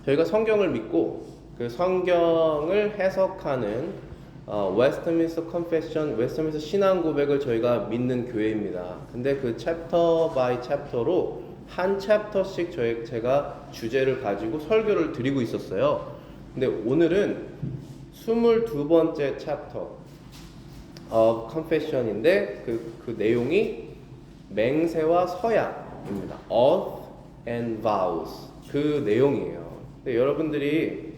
저희가 성경을 믿고 그 성경을 해석하는 웨스트민스터 컨페션, 웨스트민스터 신앙 고백을 저희가 믿는 교회입니다. 근데 그 챕터 바이 챕터로 한 챕터씩 제가 주제를 가지고 설교를 드리고 있었어요. 근데 오늘은 22번째 챕터 confession인데 그 내용이 맹세와 서약입니다. oath and vows 그 내용이에요. 근데 여러분들이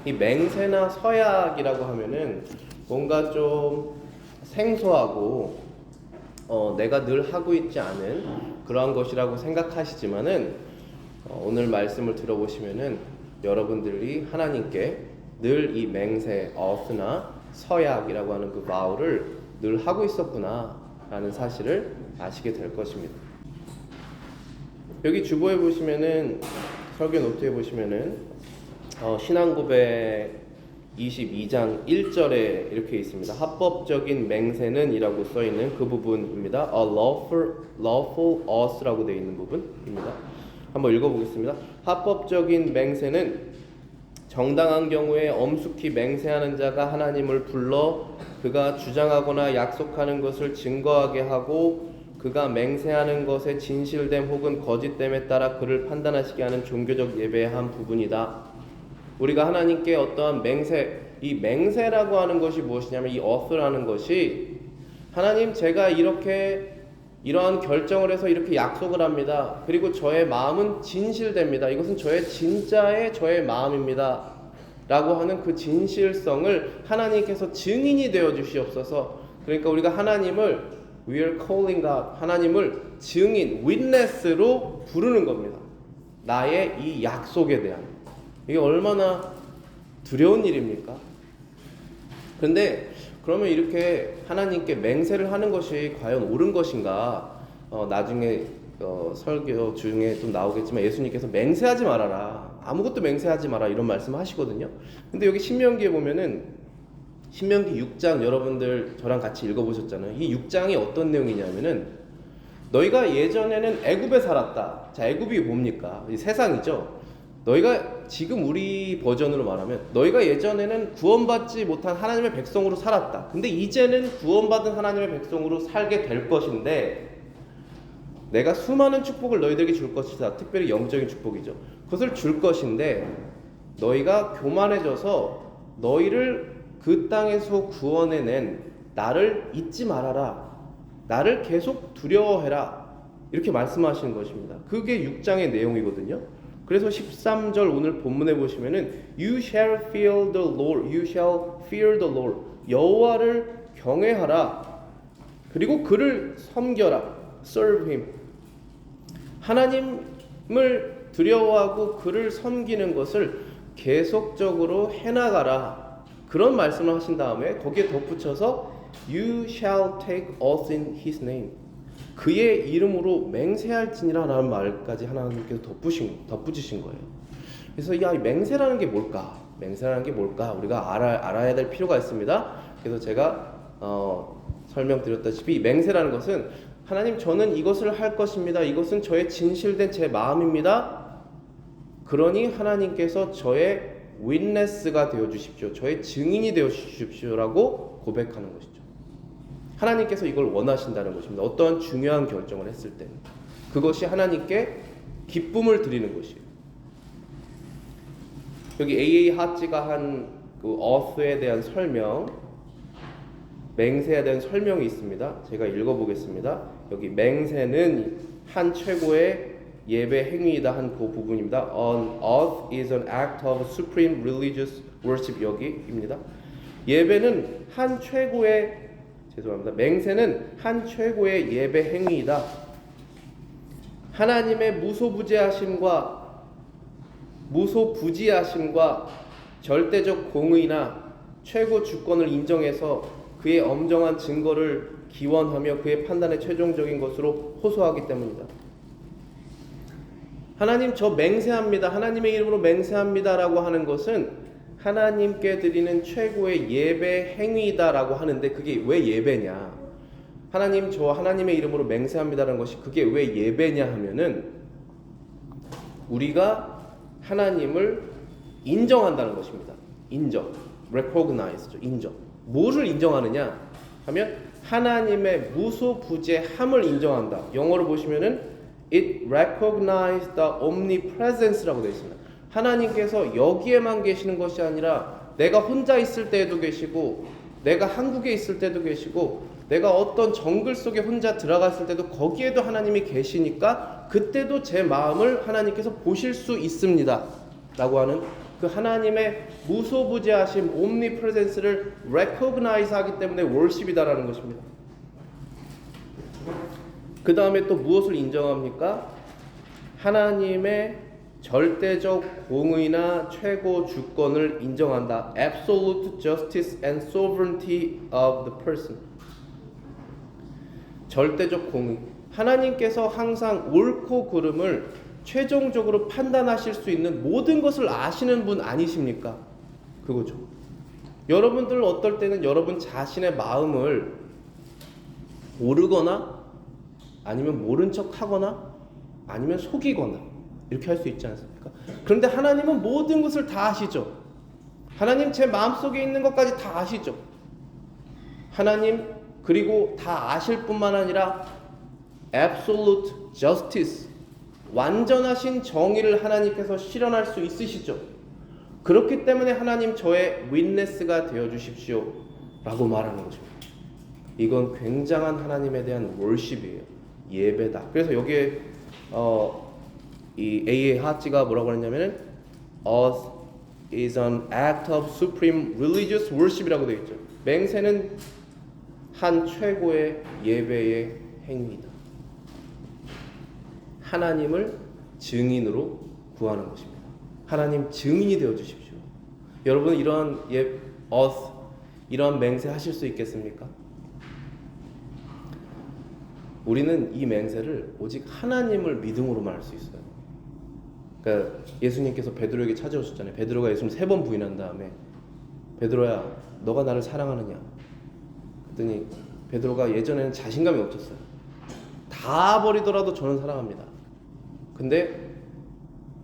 이 맹세나 서약이라고 하면은 뭔가 좀 생소하고 내가 늘 하고 있지 않은 그러한 것이라고 생각하시지만은 오늘 말씀을 들어보시면은 여러분들이 하나님께 늘 이 맹세, oath나 서약이라고 하는 그 vow를 늘 하고 있었구나 라는 사실을 아시게 될 것입니다. 여기 주보에 보시면은 설교 노트에 보시면은 신앙고백 22장 1절에 이렇게 있습니다. 합법적인 맹세는 이라고 써있는 그 부분입니다. A lawful oath라고 되어 있는 부분입니다. 한번 읽어보겠습니다. 합법적인 맹세는 정당한 경우에 엄숙히 맹세하는 자가 하나님을 불러 그가 주장하거나 약속하는 것을 증거하게 하고 그가 맹세하는 것의 진실됨 혹은 거짓됨에 따라 그를 판단하시게 하는 종교적 예배의 한 부분이다. 우리가 하나님께 어떠한 맹세, 이 맹세라고 하는 것이 무엇이냐면 이 oath라는 것이 하나님 제가 이러한 결정을 해서 이렇게 약속을 합니다. 그리고 저의 마음은 진실됩니다. 이것은 저의 마음입니다. 라고 하는 그 진실성을 하나님께서 증인이 되어 주시옵소서. 그러니까 우리가 하나님을 We are calling God, 하나님을 증인, witness로 부르는 겁니다. 나의 이 약속에 대한. 이게 얼마나 두려운 일입니까? 그런데 그러면 이렇게 하나님께 맹세를 하는 것이 과연 옳은 것인가? 나중에 설교 중에 좀 나오겠지만 예수님께서 맹세하지 말아라. 아무것도 맹세하지 마라 이런 말씀을 하시거든요. 근데 여기 신명기에 보면은 신명기 6장 여러분들 저랑 같이 읽어보셨잖아요. 이 6장이 어떤 내용이냐면은 너희가 예전에는 애굽에 살았다. 자, 애굽이 뭡니까? 이 세상이죠. 너희가 지금 우리 버전으로 말하면 너희가 예전에는 구원받지 못한 하나님의 백성으로 살았다. 근데 이제는 구원받은 하나님의 백성으로 살게 될 것인데 내가 수많은 축복을 너희들에게 줄 것이다. 특별히 영적인 축복이죠. 그것을 줄 것인데 너희가 교만해져서 너희를 그 땅에서 구원해낸 나를 잊지 말아라. 나를 계속 두려워해라. 이렇게 말씀하시는 것입니다. 그게 6장의 내용이거든요. 그래서 13절 오늘 본문에 보시면은 You shall fear the Lord. You shall fear the Lord. 여호와를 경외하라. 그리고 그를 섬겨라. Serve him. 하나님을 두려워하고 그를 섬기는 것을 계속적으로 해나가라. 그런 말씀을 하신 다음에 거기에 덧붙여서 You shall take oath in his name. 그의 이름으로 맹세할지니라 라는 말까지 하나님께서 덧붙이신 거예요. 그래서 야, 맹세라는 게 뭘까? 맹세라는 게 뭘까? 우리가 알아야 될 필요가 있습니다. 그래서 제가 설명드렸다시피 맹세라는 것은 하나님 저는 이것을 할 것입니다. 이것은 저의 진실된 제 마음입니다. 그러니 하나님께서 저의 witness가 되어 주십시오. 저의 증인이 되어 주십시오라고 고백하는 것이죠. 하나님께서 이걸 원하신다는 것입니다. 어떠한 중요한 결정을 했을 때는 그것이 하나님께 기쁨을 드리는 것이에요. 여기 AA 하찌가 한 그 oath에 대한 설명, 맹세에 대한 설명이 있습니다. 제가 읽어보겠습니다. 여기 맹세는 한 최고의 예배 행위이다 한 그 부분입니다. An oath is an act of supreme religious worship 여기입니다. 예배는 한 최고의 맹세는 한 최고의 예배 행위이다. 하나님의 무소부지하심과 절대적 공의나 최고 주권을 인정해서 그의 엄정한 증거를 기원하며 그의 판단의 최종적인 것으로 호소하기 때문이다. 하나님 저 맹세합니다. 하나님의 이름으로 맹세합니다라고 하는 것은 하나님께 드리는 최고의 예배 행위다라고 하는데 그게 왜 예배냐? 하나님 저 하나님의 이름으로 맹세합니다라는 것이 그게 왜 예배냐 하면은 우리가 하나님을 인정한다는 것입니다. 인정, recognize죠. 인정. 무엇을 인정하느냐 하면 하나님의 무소부재함을 인정한다. 영어로 보시면은 it recognizes the omnipresence라고 되어 있습니다. 하나님께서 여기에만 계시는 것이 아니라 내가 혼자 있을 때에도 계시고, 내가 한국에 있을 때도 계시고, 내가 어떤 정글 속에 혼자 들어갔을 때도 거기에도 하나님이 계시니까 그때도 제 마음을 하나님께서 보실 수 있습니다 라고 하는 그 하나님의 무소부재하심 omnipresence를 recognize 하기 때문에 worship이다라는 것입니다. 그 다음에 또 무엇을 인정합니까? 하나님의 절대적 공의나 최고 주권을 인정한다. Absolute justice and sovereignty of the person. 절대적 공의. 하나님께서 항상 옳고 그름을 최종적으로 판단하실 수 있는 모든 것을 아시는 분 아니십니까? 그거죠. 여러분들 어떨 때는 여러분 자신의 마음을 모르거나 아니면 모른 척 하거나 아니면 속이거나 이렇게 할 수 있지 않습니까? 그런데 하나님은 모든 것을 다 아시죠. 하나님 제 마음속에 있는 것까지 다 아시죠. 하나님 그리고 다 아실 뿐만 아니라 absolute justice, 완전하신 정의를 하나님께서 실현할 수 있으시죠. 그렇기 때문에 하나님 저의 witness가 되어주십시오 라고 말하는 것입니다. 이건 굉장한 하나님에 대한 worship이에요. 예배다. 그래서 여기에 이 A의 하찌가 뭐라고 하냐면은 oath is an act of supreme religious worship이라고 되어 있죠. 맹세는 한 최고의 예배의 행위다. 하나님을 증인으로 구하는 것입니다. 하나님 증인이 되어 주십시오. 여러분 이런 oath, 이런 맹세 하실 수 있겠습니까? 우리는 이 맹세를 오직 하나님을 믿음으로만 할 수 있어요. 그러니까 예수님께서 베드로에게 찾아오셨잖아요. 베드로가 예수님 3번 부인한 다음에 베드로야 너가 나를 사랑하느냐? 그랬더니 베드로가 예전에는 자신감이 없었어요. 다 버리더라도 저는 사랑합니다. 근데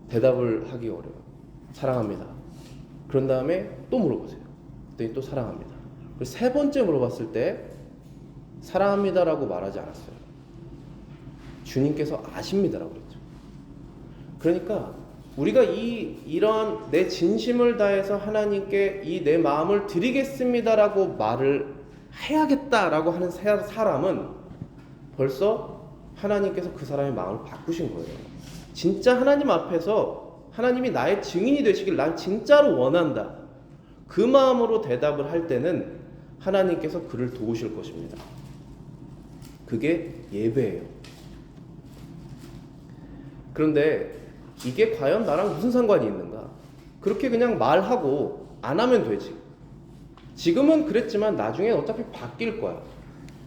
대답을 하기 어려워요. 사랑합니다. 그런 다음에 또 물어보세요. 그랬더니 또 사랑합니다. 그래서 3번째 물어봤을 때 사랑합니다라고 말하지 않았어요. 주님께서 아십니다라고 그랬죠. 그러니까 우리가 이런 내 진심을 다해서 하나님께 이 내 마음을 드리겠습니다라고 말을 해야겠다라고 하는 사람은 벌써 하나님께서 그 사람의 마음을 바꾸신 거예요. 진짜 하나님 앞에서 하나님이 나의 증인이 되시길 난 진짜로 원한다. 그 마음으로 대답을 할 때는 하나님께서 그를 도우실 것입니다. 그게 예배예요. 그런데 이게 과연 나랑 무슨 상관이 있는가? 그렇게 그냥 말하고 안 하면 되지. 지금은 그랬지만 나중에 어차피 바뀔 거야.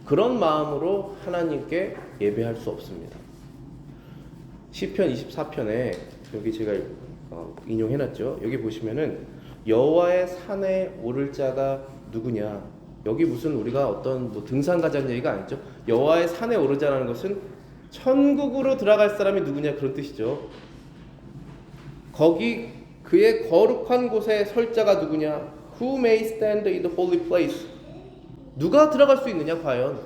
그런 마음으로 하나님께 예배할 수 없습니다. 시편 24편에 여기 제가 인용해놨죠. 여기 보시면은 여호와의 산에 오를 자가 누구냐? 여기 무슨 우리가 어떤 등산 가자는 얘기가 아니죠. 여호와의 산에 오르자라는 것은 천국으로 들어갈 사람이 누구냐 그런 뜻이죠. 거기 그의 거룩한 곳에 설 자가 누구냐? Who may stand in the holy place? 누가 들어갈 수 있느냐 과연?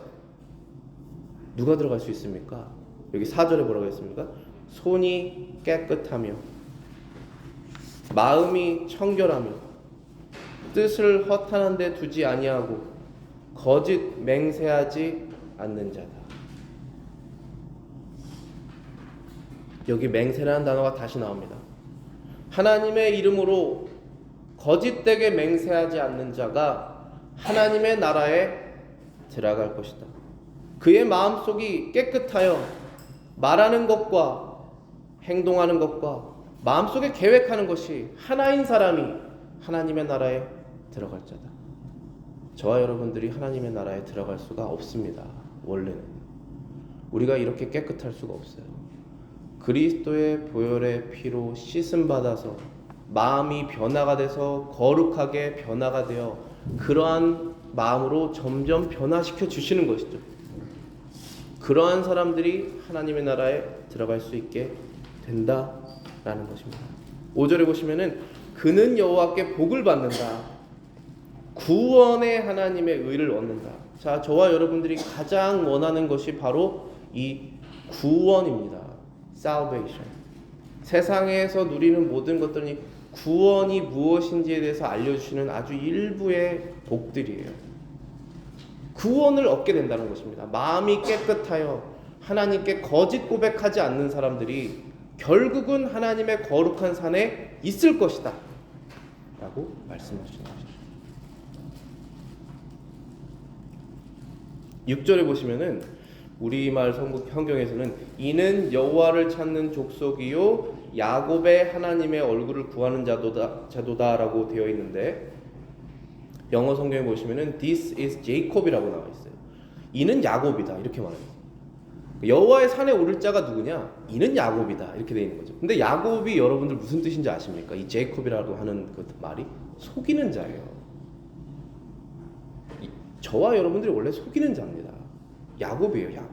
누가 들어갈 수 있습니까? 여기 4절에 뭐라고 했습니까? 손이 깨끗하며 마음이 청결하며 뜻을 허탄한 데 두지 아니하고 거짓 맹세하지 않는 자다. 여기 맹세라는 단어가 다시 나옵니다. 하나님의 이름으로 거짓되게 맹세하지 않는 자가 하나님의 나라에 들어갈 것이다. 그의 마음속이 깨끗하여 말하는 것과 행동하는 것과 마음속에 계획하는 것이 하나인 사람이 하나님의 나라에 들어갈 자다. 저와 여러분들이 하나님의 나라에 들어갈 수가 없습니다. 원래는 우리가 이렇게 깨끗할 수가 없어요. 그리스도의 보혈의 피로 씻음 받아서 마음이 변화가 돼서 거룩하게 변화가 되어 그러한 마음으로 점점 변화시켜 주시는 것이죠. 그러한 사람들이 하나님의 나라에 들어갈 수 있게 된다라는 것입니다. 5절에 보시면은 그는 여호와께 복을 받는다. 구원의 하나님의 의를 얻는다. 자, 저와 여러분들이 가장 원하는 것이 바로 이 구원입니다. salvation. 세상에서 누리는 모든 것들이 구원이 무엇인지에 대해서 알려주시는 아주 일부의 복들이에요. 구원을 얻게 된다는 것입니다. 마음이 깨끗하여 하나님께 거짓 고백하지 않는 사람들이 결국은 하나님의 거룩한 산에 있을 것이다 라고 말씀하시는 것이죠. 6절에 보시면은 우리말 성경에서는 이는 여호와를 찾는 족속이요 야곱의 하나님의 얼굴을 구하는 자도다라고 되어 있는데, 영어 성경에 보시면은 This is Jacob이라고 나와 있어요. 이는 야곱이다 이렇게 말합니다. 여호와의 산에 오를 자가 누구냐? 이는 야곱이다 이렇게 되어 있는 거죠. 근데 야곱이 여러분들 무슨 뜻인지 아십니까? 이 제이콥이라고 하는 그 말이 속이는 자예요. 저와 여러분들이 원래 속이는 자입니다. 야곱이에요, 야곱.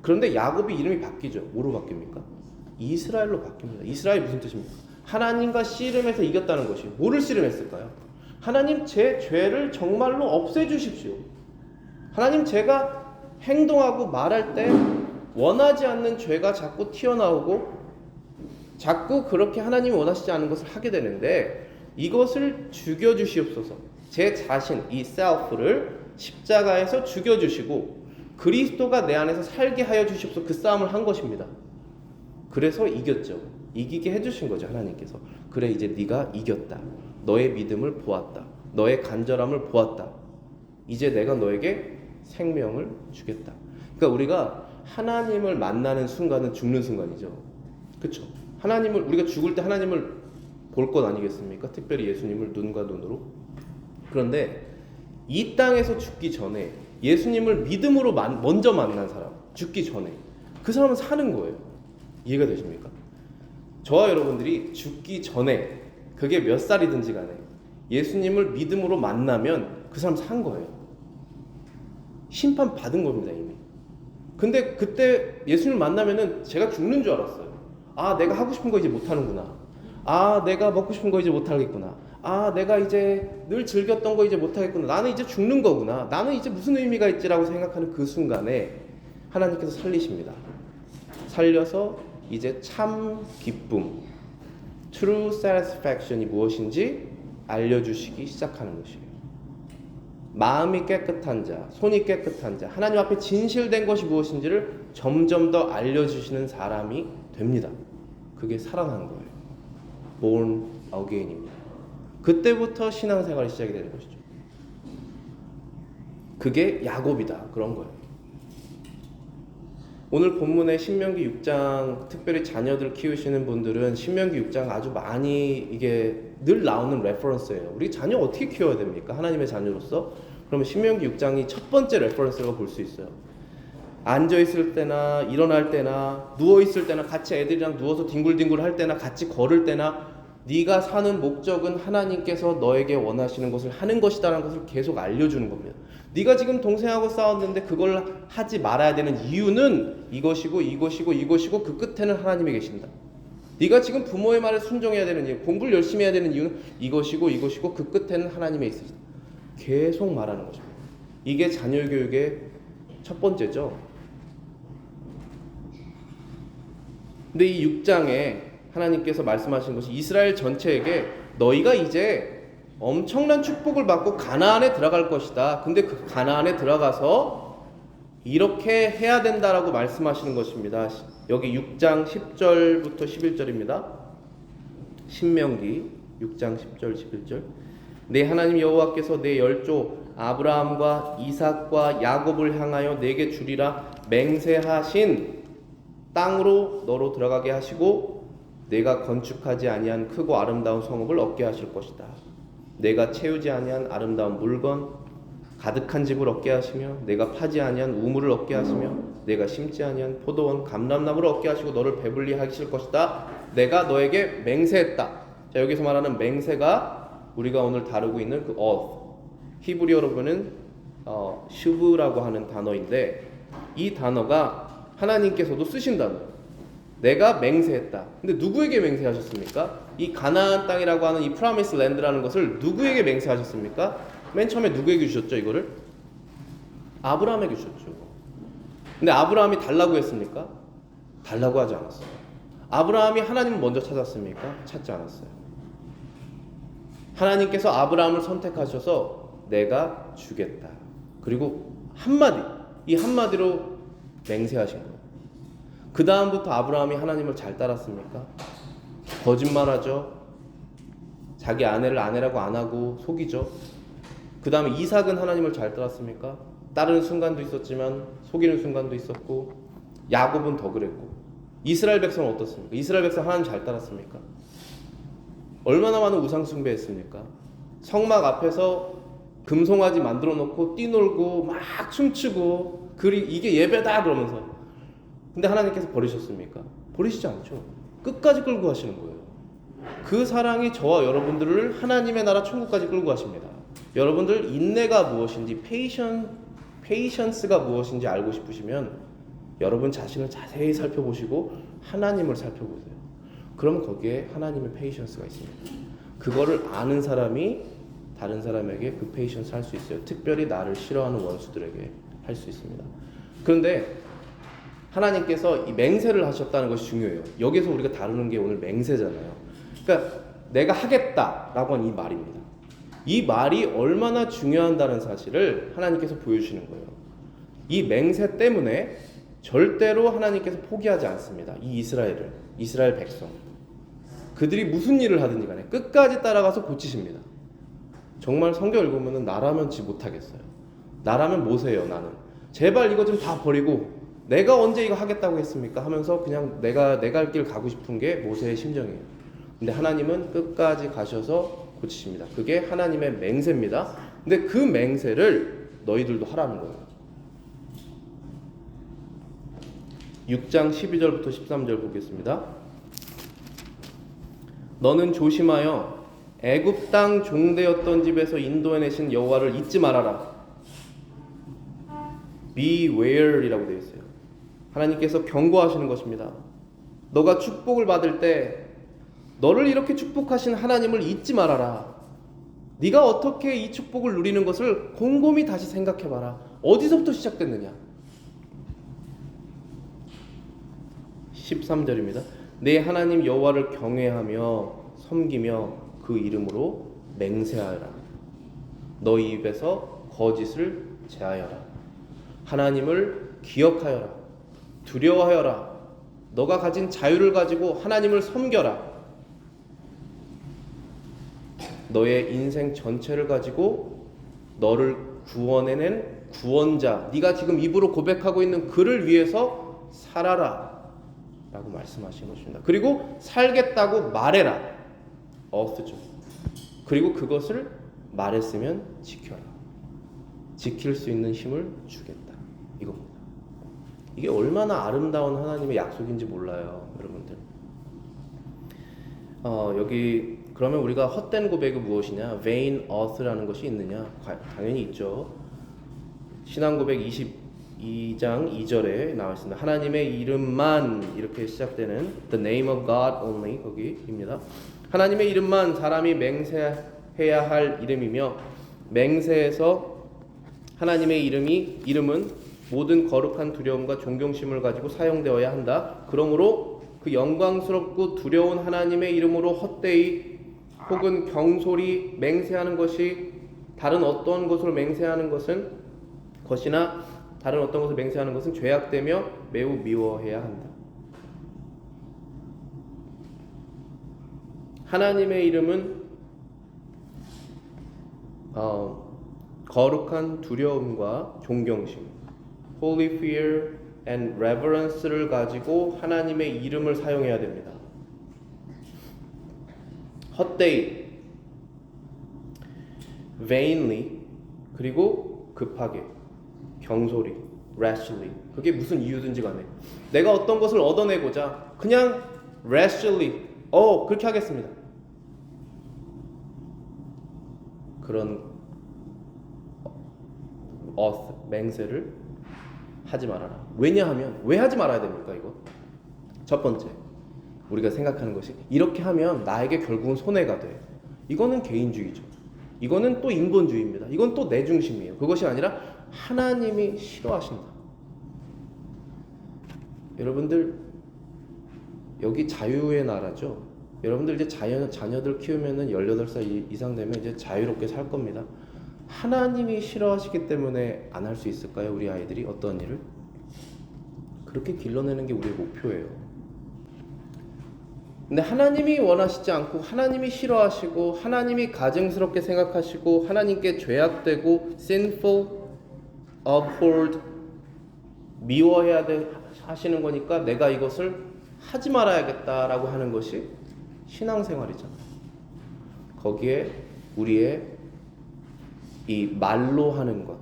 그런데 야곱이 이름이 바뀌죠. 뭐로 바뀝니까? 이스라엘로 바뀝니다. 이스라엘이 무슨 뜻입니까? 하나님과 씨름해서 이겼다는 것이. 뭐를 씨름했을까요? 하나님 제 죄를 정말로 없애주십시오. 하나님 제가 행동하고 말할 때 원하지 않는 죄가 자꾸 튀어나오고 자꾸 그렇게 하나님이 원하시지 않은 것을 하게 되는데 이것을 죽여주시옵소서. 제 자신, 이 self를 십자가에서 죽여주시고 그리스도가 내 안에서 살게 하여 주시옵소서. 그 싸움을 한 것입니다. 그래서 이겼죠. 이기게 해주신 거죠, 하나님께서. 그래, 이제 네가 이겼다. 너의 믿음을 보았다. 너의 간절함을 보았다. 이제 내가 너에게 생명을 주겠다. 그러니까 우리가 하나님을 만나는 순간은 죽는 순간이죠. 그렇죠? 하나님을, 우리가 죽을 때 하나님을 볼 것 아니겠습니까? 특별히 예수님을 눈과 눈으로. 그런데 이 땅에서 죽기 전에 예수님을 믿음으로 먼저 만난 사람, 죽기 전에 그 사람은 사는 거예요. 이해가 되십니까? 저와 여러분들이 죽기 전에 그게 몇 살이든지 간에 예수님을 믿음으로 만나면 그 사람 산 거예요. 심판 받은 겁니다, 이미. 근데 그때 예수님을 만나면은 제가 죽는 줄 알았어요. 아, 내가 하고 싶은 거 이제 못 하는구나. 아, 내가 먹고 싶은 거 이제 못 하겠구나. 아, 내가 이제 늘 즐겼던 거 이제 못 하겠구나. 나는 이제 죽는 거구나. 나는 이제 무슨 의미가 있지라고 생각하는 그 순간에 하나님께서 살리십니다. 살려서 이제 참 기쁨, true satisfaction이 무엇인지 알려주시기 시작하는 것이에요. 마음이 깨끗한 자, 손이 깨끗한 자, 하나님 앞에 진실된 것이 무엇인지를 점점 더 알려주시는 사람이 됩니다. 그게 살아난 거예요. born again입니다. 그때부터 신앙생활이 시작이 되는 것이죠. 그게 야곱이다, 그런 거예요. 오늘 본문의 신명기 6장, 특별히 자녀들 키우시는 분들은 신명기 6장 아주 많이 이게 늘 나오는 레퍼런스예요. 우리 자녀 어떻게 키워야 됩니까? 하나님의 자녀로서. 그러면 신명기 6장이 첫 번째 레퍼런스라고 볼 수 있어요. 앉아있을 때나 일어날 때나 누워있을 때나 같이 애들이랑 누워서 뒹굴뒹굴 할 때나 같이 걸을 때나 네가 사는 목적은 하나님께서 너에게 원하시는 것을 하는 것이다라는 것을 계속 알려주는 겁니다. 네가 지금 동생하고 싸웠는데 그걸 하지 말아야 되는 이유는 이것이고 이것이고 이것이고 그 끝에는 하나님이 계신다. 네가 지금 부모의 말에 순종해야 되는 이유, 공부를 열심히 해야 되는 이유는 이것이고 이것이고 그 끝에는 하나님이 있으시다. 계속 말하는 것입니다. 이게 자녀 교육의 첫 번째죠. 근데 이 6장에 하나님께서 말씀하신 것이 이스라엘 전체에게 너희가 이제 엄청난 축복을 받고 가나안에 들어갈 것이다. 근데 그 가나안에 들어가서 이렇게 해야 된다라고 말씀하시는 것입니다. 여기 6장 10절부터 11절입니다. 신명기 6장 10절 11절. 내 하나님 여호와께서 내 열조 아브라함과 이삭과 야곱을 향하여 내게 주리라 맹세하신 땅으로 너로 들어가게 하시고 내가 건축하지 아니한 크고 아름다운 성읍을 얻게 하실 것이다. 내가 채우지 아니한 아름다운 물건 가득한 집을 얻게 하시며 내가 파지 아니한 우물을 얻게 하시며 내가 심지 아니한 포도원 감람나무를 얻게 하시고 너를 배불리 하실 것이다. 내가 너에게 맹세했다. 자, 여기서 말하는 맹세가 우리가 오늘 다루고 있는 그 oath, 히브리어로 보면 슈브라고 하는 단어인데 이 단어가 하나님께서도 쓰신 단어예요. 내가 맹세했다. 근데 누구에게 맹세하셨습니까? 이 가나안 땅이라고 하는 이 프라미스 랜드라는 것을 누구에게 맹세하셨습니까? 맨 처음에 누구에게 주셨죠, 이거를? 아브라함에게 주셨죠. 근데 아브라함이 달라고 했습니까? 달라고 하지 않았어요. 아브라함이 하나님을 먼저 찾았습니까? 찾지 않았어요. 하나님께서 아브라함을 선택하셔서 내가 주겠다. 그리고 한마디, 이 한마디로 맹세하신 거예요. 그 다음부터 아브라함이 하나님을 잘 따랐습니까? 거짓말하죠. 자기 아내를 아내라고 안 하고 속이죠. 그 다음에 이삭은 하나님을 잘 따랐습니까? 따르는 순간도 있었지만 속이는 순간도 있었고, 야곱은 더 그랬고, 이스라엘 백성은 어떻습니까? 이스라엘 백성 하나님 잘 따랐습니까? 얼마나 많은 우상 숭배했습니까? 성막 앞에서 금송아지 만들어 놓고 뛰놀고 막 춤추고 이게 예배다 그러면서. 근데 하나님께서 버리셨습니까? 버리시지 않죠. 끝까지 끌고 가시는 거예요. 그 사랑이 저와 여러분들을 하나님의 나라 천국까지 끌고 가십니다. 여러분들 인내가 무엇인지, 페이션스가 무엇인지 알고 싶으시면 여러분 자신을 자세히 살펴보시고 하나님을 살펴보세요. 그럼 거기에 하나님의 페이션스가 있습니다. 그거를 아는 사람이 다른 사람에게 그 페이션스 할 수 있어요. 특별히 나를 싫어하는 원수들에게 할 수 있습니다. 그런데 하나님께서 이 맹세를 하셨다는 것이 중요해요. 여기서 우리가 다루는 게 오늘 맹세잖아요. 그러니까 내가 하겠다라고 하는 이 말입니다. 이 말이 얼마나 중요한다는 사실을 하나님께서 보여주시는 거예요. 이 맹세 때문에 절대로 하나님께서 포기하지 않습니다. 이 이스라엘 백성. 그들이 무슨 일을 하든지 간에 끝까지 따라가서 고치십니다. 정말 성경 읽으면 나라면 지 못하겠어요. 나라면 모세예요. 나는 제발 이거 좀 다 버리고 내가 언제 이거 하겠다고 했습니까? 하면서 그냥 내가 할 길 가고 싶은 게 모세의 심정이에요. 근데 하나님은 끝까지 가셔서 고치십니다. 그게 하나님의 맹세입니다. 근데 그 맹세를 너희들도 하라는 거예요. 6장 12절부터 13절 보겠습니다. 너는 조심하여 애굽 땅 종되었던 집에서 인도해내신 여호와를 잊지 말아라. Beware이라고 되어 있어요. 하나님께서 경고하시는 것입니다. 너가 축복을 받을 때 너를 이렇게 축복하신 하나님을 잊지 말아라. 네가 어떻게 이 축복을 누리는 것을 곰곰이 다시 생각해봐라. 어디서부터 시작됐느냐? 13절입니다. 내 하나님 여호와를 경외하며 섬기며 그 이름으로 맹세하여라. 너희 입에서 거짓을 제하여라. 하나님을 기억하여라. 두려워하여라. 너가 가진 자유를 가지고 하나님을 섬겨라. 너의 인생 전체를 가지고 너를 구원해낸 구원자, 네가 지금 입으로 고백하고 있는 그를 위해서 살아라 라고 말씀하신 것입니다. 그리고 살겠다고 말해라. 어스죠. 그리고 그것을 말했으면 지켜라. 지킬 수 있는 힘을 주겠다. 이겁니다. 이게 얼마나 아름다운 하나님의 약속인지 몰라요, 여러분들. 여기 그러면 우리가 헛된 고백은 무엇이냐? vain oath라는 것이 있느냐? 당연히 있죠. 신앙고백 22장 2절에 나와 있습니다. 하나님의 이름만 이렇게 시작되는 the name of God only 거기입니다. 하나님의 이름만 사람이 맹세해야 할 이름이며 맹세에서 하나님의 이름은 모든 거룩한 두려움과 존경심을 가지고 사용되어야 한다. 그러므로 그 영광스럽고 두려운 하나님의 이름으로 헛되이 혹은 경솔히 맹세하는 것이 다른 어떤 것으로 맹세하는 것이나 다른 어떤 것을 맹세하는 것은 죄악되며 매우 미워해야 한다. 하나님의 이름은 거룩한 두려움과 존경심, holy fear and reverence를 가지고 하나님의 이름을 사용해야 됩니다. 헛되이, vainly, 그리고 급하게, 경솔히, rashly. 그게 무슨 이유든지 간에 내가 어떤 것을 얻어내고자 그냥 rashly, 그렇게 하겠습니다. 그런 맹세를 하지 말아라. 왜냐하면 왜 하지 말아야 됩니까? 이거 첫 번째, 우리가 생각하는 것이 이렇게 하면 나에게 결국은 손해가 돼. 이거는 개인주의죠. 이거는 또 인본주의입니다. 이건 또 내 중심이에요. 그것이 아니라 하나님이 싫어하신다. 여러분들 여기 자유의 나라죠. 여러분들 이제 자녀들 키우면은 18살 이상 되면 이제 자유롭게 살 겁니다. 하나님이 싫어하시기 때문에 안 할 수 있을까요? 우리 아이들이 어떤 일을? 그렇게 길러내는 게 우리의 목표예요. 근데 하나님이 원하시지 않고 하나님이 싫어하시고 하나님이 가증스럽게 생각하시고 하나님께 죄악되고 sinful, abhorred, 미워해야 하시는 거니까 내가 이것을 하지 말아야겠다라고 하는 것이 신앙생활이잖아요. 거기에 우리의 이 말로 하는 것,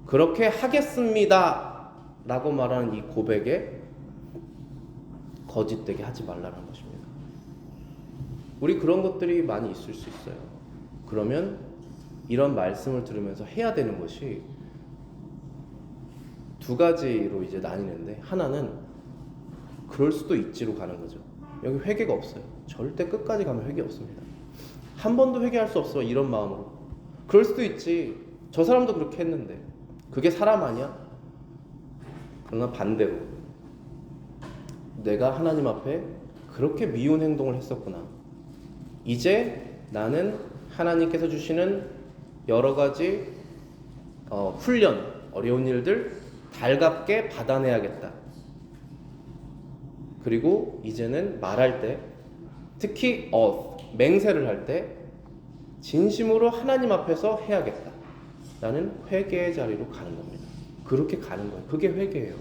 그렇게 하겠습니다 라고 말하는 이 고백에 거짓되게 하지 말라는 것입니다. 우리 그런 것들이 많이 있을 수 있어요. 그러면 이런 말씀을 들으면서 해야 되는 것이 두 가지로 이제 나뉘는데, 하나는 그럴 수도 있지로 가는 거죠. 여기 회개가 없어요. 절대 끝까지 가면 회개 없습니다. 한 번도 회개할 수 없어, 이런 마음으로. 그럴 수도 있지. 저 사람도 그렇게 했는데 그게 사람 아니야? 그러나 반대로 내가 하나님 앞에 그렇게 미운 행동을 했었구나. 이제 나는 하나님께서 주시는 여러 가지 훈련, 어려운 일들 달갑게 받아내야겠다. 그리고 이제는 말할 때, 특히 맹세를 할 때 진심으로 하나님 앞에서 해야겠다 라는 회개의 자리로 가는 겁니다. 그렇게 가는 거예요. 그게 회개예요.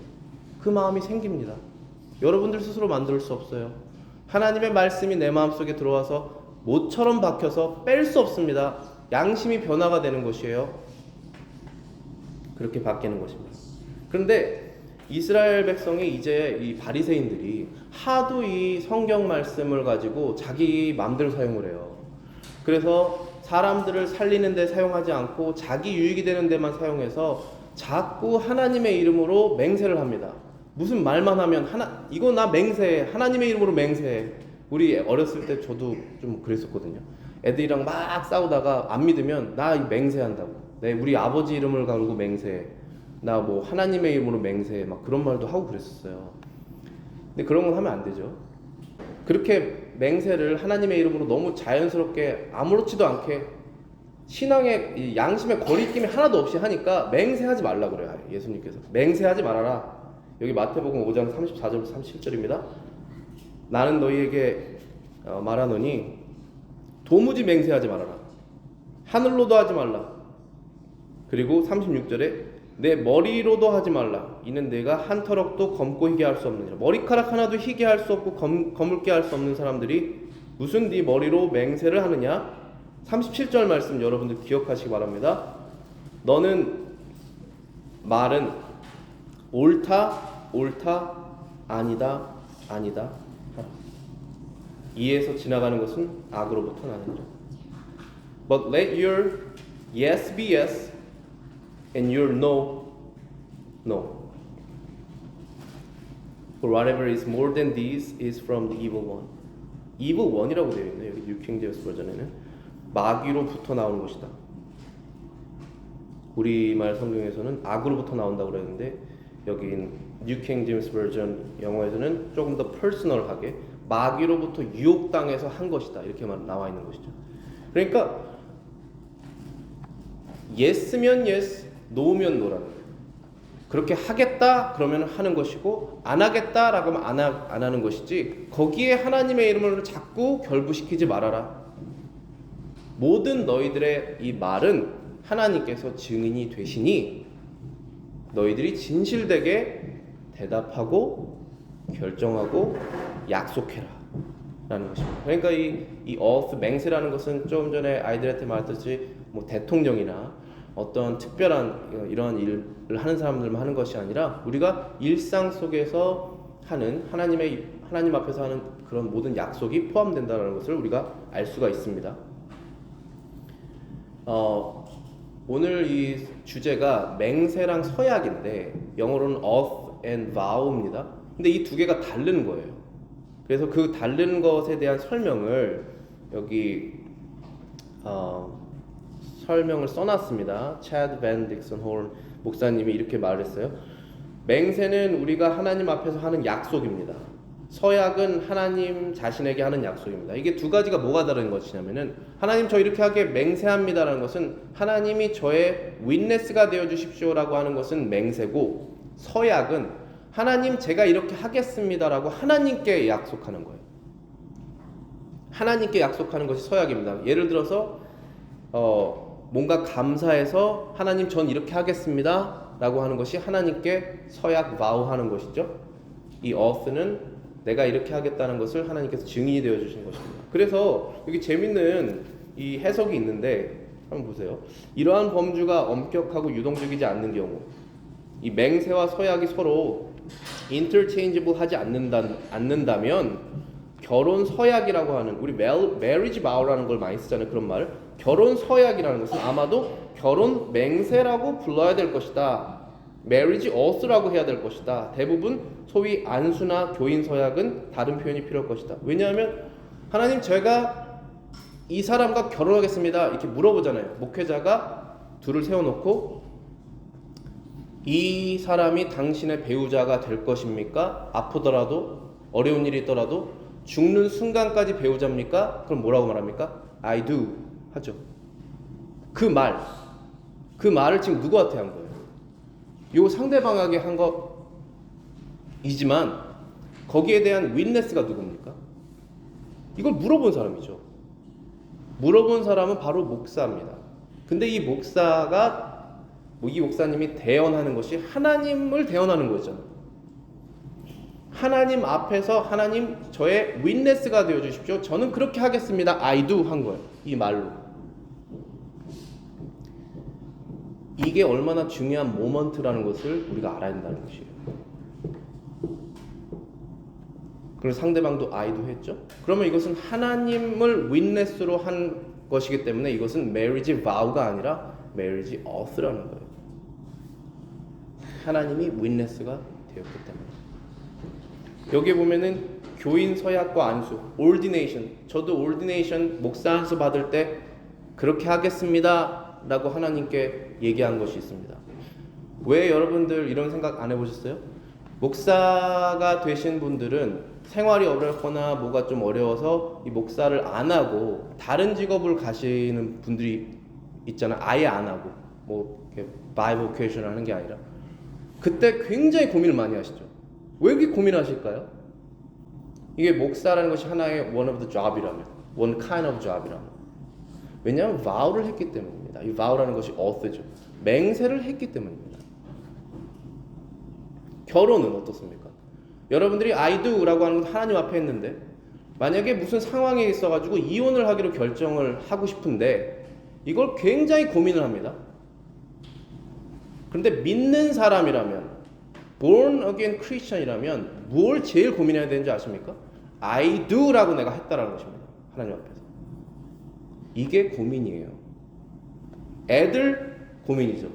그 마음이 생깁니다. 여러분들 스스로 만들 수 없어요. 하나님의 말씀이 내 마음속에 들어와서 못처럼 박혀서 뺄 수 없습니다. 양심이 변화가 되는 것이에요. 그렇게 바뀌는 것입니다. 그런데 이스라엘 백성이 이제 이 바리새인들이 하도 이 성경 말씀을 가지고 자기 마음대로 사용을 해요. 그래서 사람들을 살리는 데 사용하지 않고 자기 유익이 되는 데만 사용해서 자꾸 하나님의 이름으로 맹세를 합니다. 무슨 말만 하면 이거 나 맹세해. 하나님의 이름으로 맹세해. 우리 어렸을 때 저도 좀 그랬었거든요. 애들이랑 막 싸우다가 안 믿으면 나 맹세한다고. 우리 아버지 이름을 걸고 맹세해. 나 뭐 하나님의 이름으로 맹세해. 막 그런 말도 하고 그랬었어요. 근데 그런 건 하면 안 되죠. 그렇게 맹세를 하나님의 이름으로 너무 자연스럽게 아무렇지도 않게 신앙의 이 양심의 거리낌이 하나도 없이 하니까 맹세하지 말라 그래요. 예수님께서 맹세하지 말아라. 여기 마태복음 5장 34절부터 37절입니다. 나는 너희에게 말하노니 도무지 맹세하지 말아라. 하늘로도 하지 말라. 그리고 36절에 내 머리로도 하지 말라. 이는 내가 한 터럭도 검고 희게 할 수 없느니라. 머리카락 하나도 희게 할 수 없고 거물게 할 수 없는 사람들이 무슨 네 머리로 맹세를 하느냐? 37절 말씀 여러분들 기억하시기 바랍니다. 너는 말은 옳다, 옳다, 아니다, 아니다 하라. 이에서 지나가는 것은 악으로부터 나느니라. But let your yes be yes and your no, no. For whatever is more than these is from the evil one. evil one이라고 되어 있네요. 여기 뉴 킹 제임스 버전에는 마귀로부터 나오는 것이다. 우리말 성경에서는 악으로부터 나온다고 그랬는데 여기 뉴 킹 제임스 버전 영어에서는 조금 더 퍼스널하게 마귀로부터 유혹당해서 한 것이다. 이렇게 나와 있는 것이죠. 그러니까 yes면 yes, no면 no라는 거예요. 그렇게 하겠다 그러면 하는 것이고 안 하겠다라고 하면 안 하는 것이지 거기에 하나님의 이름을 자꾸 결부시키지 말아라. 모든 너희들의 이 말은 하나님께서 증인이 되시니 너희들이 진실되게 대답하고 결정하고 약속해라 라는 것입니다. 그러니까 이 oath, 맹세라는 것은 조금 전에 아이들한테 말했듯이 뭐 대통령이나 어떤 특별한 이러한 일을 하는 사람들만 하는 것이 아니라 우리가 일상 속에서 하는 하나님 앞에서 하는 그런 모든 약속이 포함된다는 것을 우리가 알 수가 있습니다. 오늘 이 주제가 맹세랑 서약인데 영어로는 oath and vow입니다. 근데 이 두 개가 다른 거예요. 그래서 그 다른 것에 대한 설명을 여기 설명을 써놨습니다. 차드 밴 딕슨 홀 목사님이 이렇게 말했어요. 맹세는 우리가 하나님 앞에서 하는 약속입니다. 서약은 하나님 자신에게 하는 약속입니다. 이게 두 가지가 뭐가 다른 것이냐면은 하나님 저 이렇게 하게 맹세합니다라는 것은 하나님이 저의 윈네스가 되어 주십시오라고 하는 것은 맹세고, 서약은 하나님 제가 이렇게 하겠습니다라고 하나님께 약속하는 거예요. 하나님께 약속하는 것이 서약입니다. 예를 들어서 뭔가 감사해서 하나님 전 이렇게 하겠습니다 라고 하는 것이 하나님께 서약 vow-하는 것이죠. 이 oath는 내가 이렇게 하겠다는 것을 하나님께서 증인이 되어 주신 것입니다. 그래서 여기 재밌는 이 해석이 있는데 한번 보세요. 이러한 범주가 엄격하고 유동적이지 않는 경우, 이 맹세와 서약이 서로 interchangeable 하지 않는다면 결혼 서약이라고 하는, 우리 marriage vow라는 걸 많이 쓰잖아요. 그런 말을. 결혼 서약이라는 것은 아마도 결혼 맹세라고 불러야 될 것이다. marriage oath라고 해야 될 것이다. 대부분 소위 안수나 교인 서약은 다른 표현이 필요할 것이다. 왜냐하면 하나님 제가 이 사람과 결혼하겠습니다 이렇게 물어보잖아요. 목회자가 둘을 세워놓고 이 사람이 당신의 배우자가 될 것입니까? 아프더라도 어려운 일이 있더라도 죽는 순간까지 배우자입니까? 그럼 뭐라고 말합니까? I do 하죠. 그 말을 지금 누구한테 한 거예요? 요 상대방에게 한 거이지만 거기에 대한 윈네스가 누굽니까? 이걸 물어본 사람이죠. 물어본 사람은 바로 목사입니다. 근데 이 목사님이 대언하는 것이 하나님을 대언하는 거잖아요. 하나님 앞에서 하나님 저의 윈네스가 되어 주십시오. 저는 그렇게 하겠습니다. I do 한 거예요. 이 말로. 이게 얼마나 중요한 모먼트라는 것을 우리가 알아야 된다는 것이에요. 그래서 상대방도 I do 했죠. 그러면 이것은 하나님을 윈네스로 한 것이기 때문에 이것은 marriage vow가 아니라 marriage oath라는 거예요. 하나님이 윈네스가 되었기 때문에. 여기 보면은 교인 서약과 안수, ordination. 저도 ordination 목사 안수 받을 때 그렇게 하겠습니다 라고 하나님께 얘기한 것이 있습니다. 왜 여러분들 이런 생각 안 해보셨어요? 목사가 되신 분들은 생활이 어렵거나 뭐가 좀 어려워서 이 목사를 안 하고 다른 직업을 가시는 분들이 있잖아요. 아예 안 하고 뭐 이렇게 바이보케이션 하는 게 아니라, 그때 굉장히 고민을 많이 하시죠. 왜 이렇게 고민하실까요? 이게 목사라는 것이 하나의 one of the job이라면, one kind of job이라면. 왜냐하면 vow를 했기 때문입니다. 이 vow라는 것이 oath죠. 맹세를 했기 때문입니다. 결혼은 어떻습니까? 여러분들이 I do라고 하는 건 하나님 앞에 했는데 만약에 무슨 상황이 있어가지고 이혼을 하기로 결정을 하고 싶은데 이걸 굉장히 고민을 합니다. 그런데 믿는 사람이라면, born again Christian이라면 뭘 제일 고민해야 되는지 아십니까? I do라고 내가 했다라는 것입니다. 하나님 앞에서. 이게 고민이에요. 애들 고민이죠.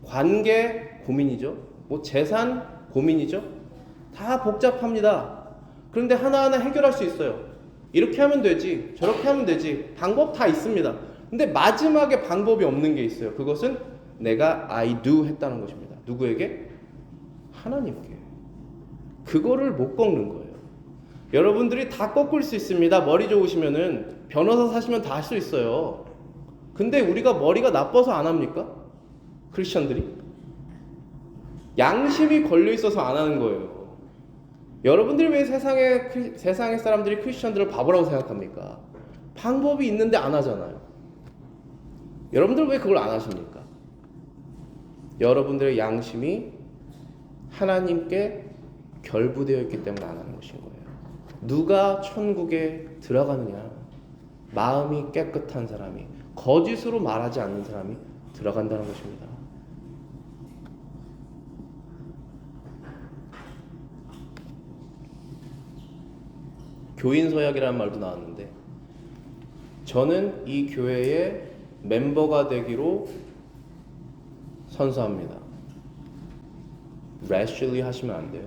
관계 고민이죠. 뭐 재산 고민이죠. 다 복잡합니다. 그런데 하나하나 해결할 수 있어요. 이렇게 하면 되지, 저렇게 하면 되지, 방법 다 있습니다. 근데 마지막에 방법이 없는 게 있어요. 그것은 내가 I do 했다는 것입니다. 누구에게? 하나님께. 그거를 못 꺾는 거예요. 여러분들이 다 꺾을 수 있습니다. 머리 좋으시면은 변호사 사시면 다 할 수 있어요. 근데 우리가 머리가 나빠서 안 합니까? 크리스천들이? 양심이 걸려 있어서 안 하는 거예요. 여러분들이 왜 세상의 사람들이 크리스천들을 바보라고 생각합니까? 방법이 있는데 안 하잖아요. 여러분들 왜 그걸 안 하십니까? 여러분들의 양심이 하나님께 결부되어 있기 때문에 안 하는 것인 거예요. 누가 천국에 들어가느냐? 마음이 깨끗한 사람이, 거짓으로 말하지 않는 사람이 들어간다는 것입니다. 교인 서약이라는 말도 나왔는데, 저는 이 교회의 멤버가 되기로 선서합니다. rashly 하시면 안 돼요.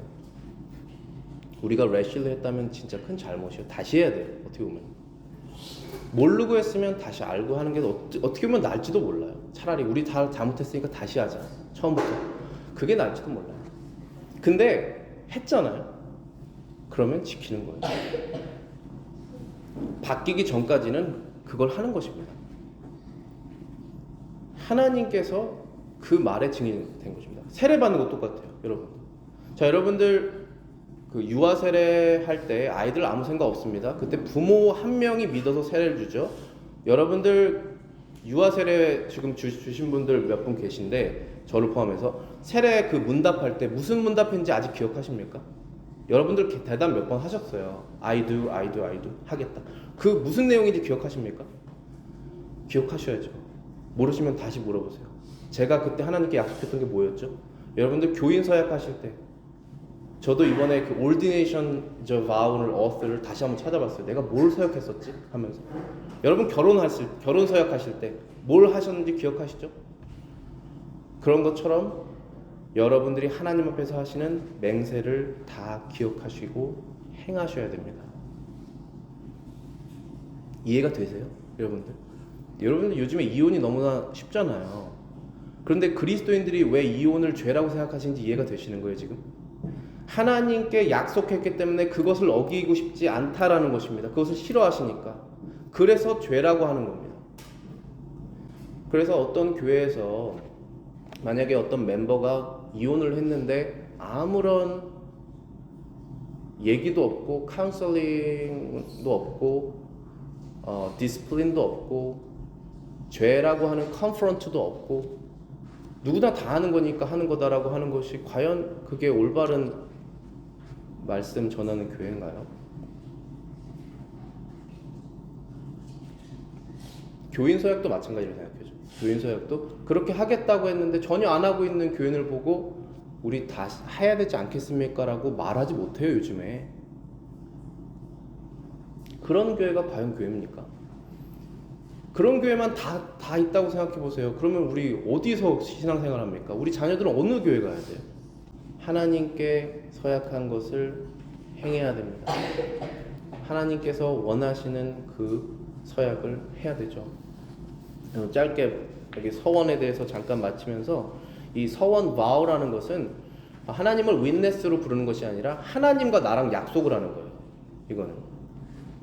우리가 래쉬를 했다면 진짜 큰 잘못이에요. 다시 해야 돼요. 어떻게 보면 모르고 했으면 다시 알고 하는 게 어떻게 보면 나을지도 몰라요. 차라리 우리 다 잘못했으니까 다시 하자. 처음부터. 그게 나을지도 몰라요. 근데 했잖아요. 그러면 지키는 거예요. 바뀌기 전까지는 그걸 하는 것입니다. 하나님께서 그 말에 증인이 된 것입니다. 세례 받는 것 똑같아요, 여러분. 자, 여러분들 그 유아 세례 할 때 아이들 아무 생각 없습니다. 그때 부모 한 명이 믿어서 세례를 주죠. 여러분들 유아 세례 지금 주신 분들 몇 분 계신데 저를 포함해서 세례 그 문답할 때 무슨 문답인지 아직 기억하십니까? 여러분들 대답 몇 번 하셨어요. I do 하겠다. 그 무슨 내용인지 기억하십니까? 기억하셔야죠. 모르시면 다시 물어보세요. 제가 그때 하나님께 약속했던 게 뭐였죠? 여러분들 교인 서약하실 때 저도 이번에 그 Ordination Vow를 Auth를 다시 한번 찾아봤어요. 내가 뭘 서약했었지? 하면서 여러분 결혼 서약하실 때 뭘 하셨는지 기억하시죠? 그런 것처럼 여러분들이 하나님 앞에서 하시는 맹세를 다 기억하시고 행하셔야 됩니다. 이해가 되세요? 여러분들 요즘에 이혼이 너무나 쉽잖아요. 그런데 그리스도인들이 왜 이혼을 죄라고 생각하시는지 이해가 되시는 거예요, 지금? 하나님께 약속했기 때문에 그것을 어기고 싶지 않다라는 것입니다. 그것을 싫어하시니까. 그래서 죄라고 하는 겁니다. 그래서 어떤 교회에서 만약에 어떤 멤버가 이혼을 했는데 아무런 얘기도 없고 카운셀링도 없고 디스플린도 없고 죄라고 하는 컨프런트도 없고 누구나 다 하는 거니까 하는 거다라고 하는 것이 과연 그게 올바른 말씀 전하는 교회인가요? 교인 서약도 마찬가지로 생각해요. 교인 서약도 그렇게 하겠다고 했는데 전혀 안 하고 있는 교인을 보고 우리 다 해야 되지 않겠습니까? 라고 말하지 못해요, 요즘에. 그런 교회가 과연 교회입니까? 그런 교회만 다 있다고 생각해 보세요. 그러면 우리 어디서 신앙생활 합니까? 우리 자녀들은 어느 교회 가야 돼요? 하나님께 서약한 것을 행해야 됩니다. 하나님께서 원하시는 그 서약을 해야 되죠. 짧게 여기 서원에 대해서 잠깐 마치면서 이 서원 vow라는 것은 하나님을 witness로 부르는 것이 아니라 하나님과 나랑 약속을 하는 거예요. 이거는.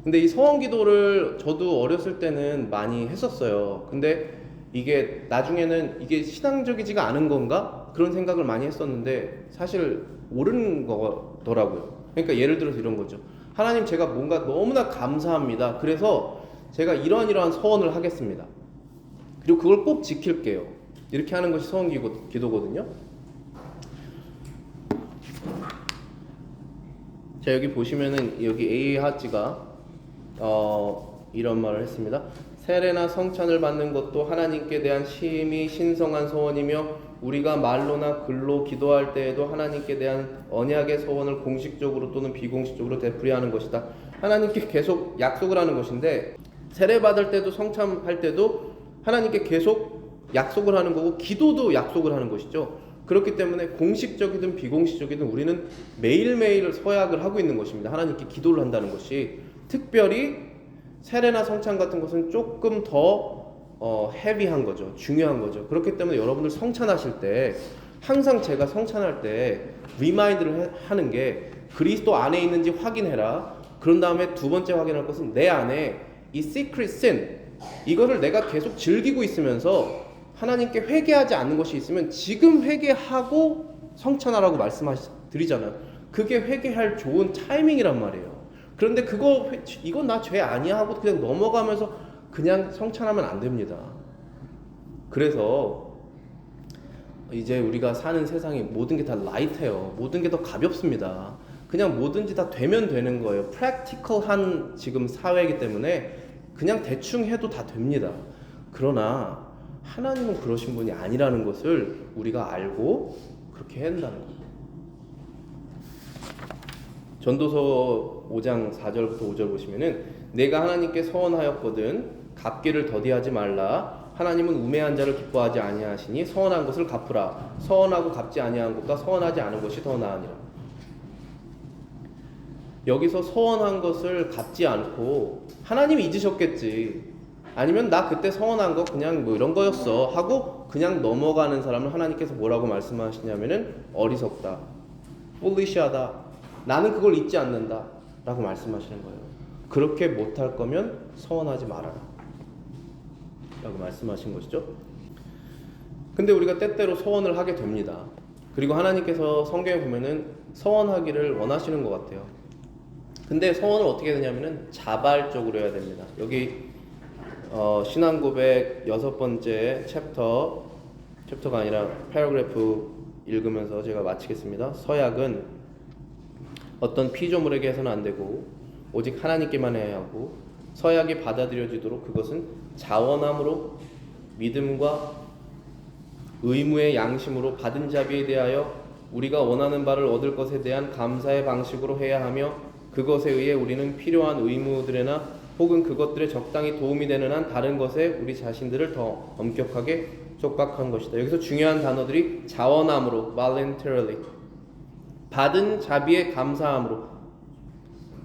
근데 이 서원 기도를 저도 어렸을 때는 많이 했었어요. 근데 이게 나중에는 이게 신앙적이지가 않은 건가? 그런 생각을 많이 했었는데 사실 옳은 거더라고요. 그러니까 예를 들어서 이런 거죠. 하나님, 제가 뭔가 너무나 감사합니다. 그래서 제가 이러한 서원을 하겠습니다. 그리고 그걸 꼭 지킬게요. 이렇게 하는 것이 서원 기도거든요. 자, 여기 보시면은 여기 A 하지가 이런 말을 했습니다. 세례나 성찬을 받는 것도 하나님께 대한 심히 신성한 소원이며 우리가 말로나 글로 기도할 때에도 하나님께 대한 언약의 소원을 공식적으로 또는 비공식적으로 되풀이하는 것이다. 하나님께 계속 약속을 하는 것인데 세례 받을 때도 성찬할 때도 하나님께 계속 약속을 하는 거고 기도도 약속을 하는 것이죠. 그렇기 때문에 공식적이든 비공식적이든 우리는 매일매일 서약을 하고 있는 것입니다. 하나님께 기도를 한다는 것이. 특별히 세례나 성찬 같은 것은 조금 더 헤비한 거죠. 중요한 거죠. 그렇기 때문에 여러분들 성찬하실 때 항상 제가 성찬할 때 리마인드를 하는 게 그리스도 안에 있는지 확인해라. 그런 다음에 두 번째 확인할 것은 내 안에 이 secret sin 이거를 내가 계속 즐기고 있으면서 하나님께 회개하지 않는 것이 있으면 지금 회개하고 성찬하라고 말씀드리잖아요. 그게 회개할 좋은 타이밍이란 말이에요. 그런데 이건 나 죄 아니야 하고 그냥 넘어가면서 그냥 성찬하면 안 됩니다. 그래서 이제 우리가 사는 세상이 모든 게 다 라이트해요. 모든 게 더 가볍습니다. 그냥 뭐든지 다 되면 되는 거예요. 프랙티컬한 지금 사회이기 때문에 그냥 대충 해도 다 됩니다. 그러나 하나님은 그러신 분이 아니라는 것을 우리가 알고 그렇게 해야 한다는 겁니다. 전도서 5장 4절부터 5절 보시면은 내가 하나님께 서원하였거든 갚기를 더디하지 말라. 하나님은 우매한 자를 기뻐하지 아니하시니 서원한 것을 갚으라. 서원하고 갚지 아니한 것과 서원하지 않은 것이 더 나으니라. 여기서 서원한 것을 갚지 않고 하나님이 잊으셨겠지. 아니면 나 그때 서원한 거 그냥 뭐 이런 거였어 하고 그냥 넘어가는 사람을 하나님께서 뭐라고 말씀하시냐면은 어리석다, foolish하다, 나는 그걸 잊지 않는다 라고 말씀하시는 거예요. 그렇게 못할 거면 서원하지 말아라 라고 말씀하신 것이죠. 근데 우리가 때때로 서원을 하게 됩니다. 그리고 하나님께서 성경에 보면은 서원하기를 원하시는 것 같아요. 근데 서원을 어떻게 되냐면은 자발적으로 해야 됩니다. 여기 신앙고백 6번째 챕터가 아니라 패러그래프 읽으면서 제가 마치겠습니다. 서약은 어떤 피조물에게 해서는 안 되고 오직 하나님께만 해야 하고, 서약이 받아들여지도록 그것은 자원함으로 믿음과 의무의 양심으로 받은 자비에 대하여 우리가 원하는 바를 얻을 것에 대한 감사의 방식으로 해야 하며, 그것에 의해 우리는 필요한 의무들에나 혹은 그것들에 적당히 도움이 되는 한 다른 것에 우리 자신들을 더 엄격하게 속박한 것이다. 여기서 중요한 단어들이 자원함으로 voluntarily, 받은 자비에 감사함으로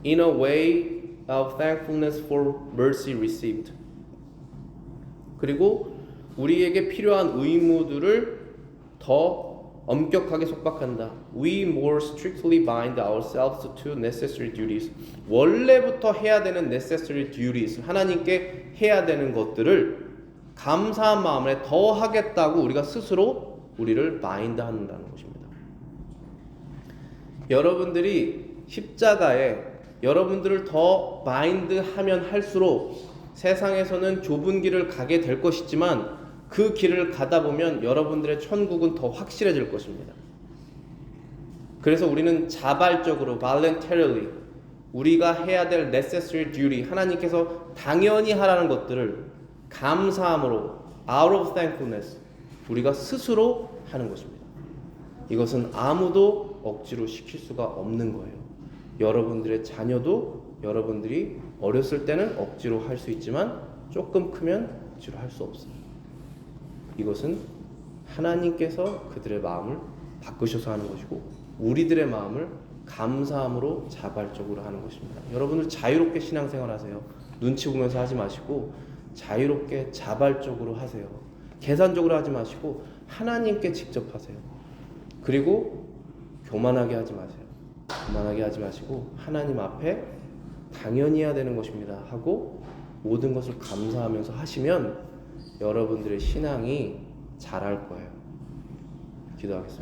in a way of thankfulness for mercy received, 그리고 우리에게 필요한 의무들을 더 엄격하게 속박한다. We more strictly bind ourselves to necessary duties. 원래부터 해야 되는 necessary duties, 하나님께 해야 되는 것들을 감사한 마음에 더 하겠다고 우리가 스스로 우리를 bind 한다는 것입니다. 여러분들이 십자가에 여러분들을 더 bind 하면 할수록 세상에서는 좁은 길을 가게 될 것이지만 그 길을 가다 보면 여러분들의 천국은 더 확실해질 것입니다. 그래서 우리는 자발적으로 voluntarily 우리가 해야 될 necessary duty, 하나님께서 당연히 하라는 것들을 감사함으로 out of thankfulness 우리가 스스로 하는 것입니다. 이것은 아무도 억지로 시킬 수가 없는 거예요. 여러분들의 자녀도 여러분들이 어렸을 때는 억지로 할 수 있지만 조금 크면 억지로 할 수 없어요. 이것은 하나님께서 그들의 마음을 바꾸셔서 하는 것이고 우리들의 마음을 감사함으로 자발적으로 하는 것입니다. 여러분들 자유롭게 신앙생활 하세요. 눈치 보면서 하지 마시고 자유롭게 자발적으로 하세요. 계산적으로 하지 마시고 하나님께 직접 하세요. 그리고 교만하게 하지 마세요. 교만하게 하지 마시고 하나님 앞에 당연히 해야 되는 것입니다 하고 모든 것을 감사하면서 하시면 여러분들의 신앙이 자랄 거예요. 기도하겠습니다.